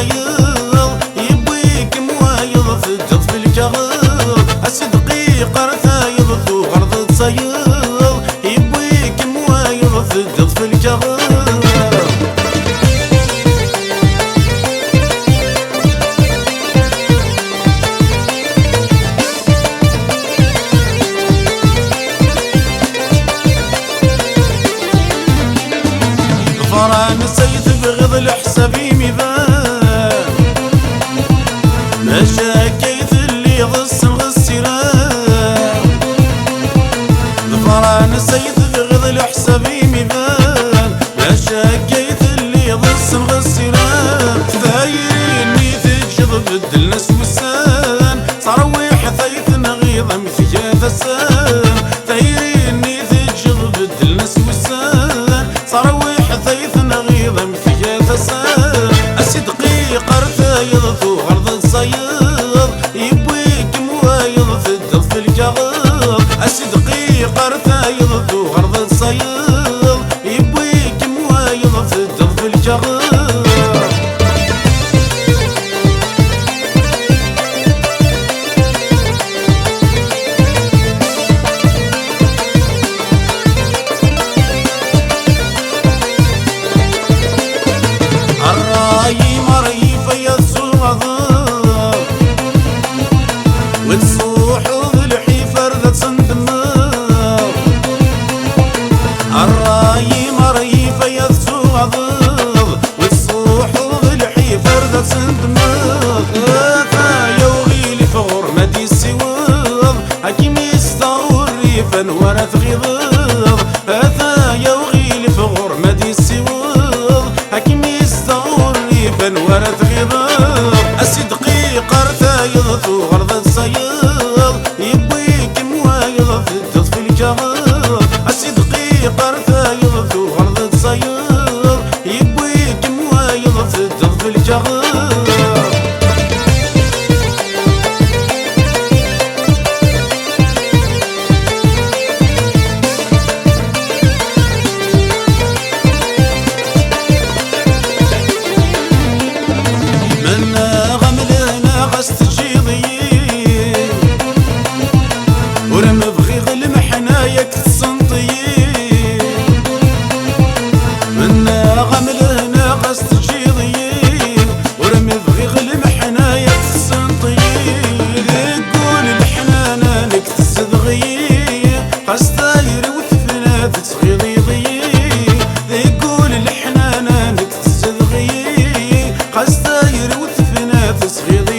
صيد يبويك موايض في الجض في الجغر الصدقي قرثايض ذو غرض صيد يبويك موايض في الجض في الجغر فران السيد بغض الحسابي ميزان ما شاكيت اللي غص الغسيران فران السيد بغض الحسابي ميزان ما شاكيت اللي غص الغسيران دايريني تجذب الدلس والسان صرويح ثيث نغيظ مثيات السان دايريني تجذب الدلس والسان صرويح ثيث نغيظ مثيات السان الصدقي قرثايض ذو غرض الصيد يبويك موايض في الجض في الجغر الصدقي قرثايض ذو غرض الصيد يبويك موايض في الجض في الجغر الراي مريف يسوغ وتصوح ذلحي فردة صندماغ الراي مريف يسوغ وتصوح ذلحي فردة صندماغ يا وغيلي فغر مدي السواغ حكيم يستغور ريفا ورث غضاض يا وغيلي فغر مدي السواغ حكيم ورث غضاض الصدقي قرثايض ذو غرض الصيد يبويك موايض في الجض في الجغر الصدقي قرثايض ذو غرض الصيد يبويك موايض في الجض في الجغر ورمبغي غلم حنايك السنطيين منا غمل هنا قصد جيضيين ورمبغي غلم حنايك السنطيين يقول الحنانة نك تصدغيين قصداير وثفنات تصغيضيين يقول الحنانة نك تصدغيين قصداير وثفنات تصغيضيين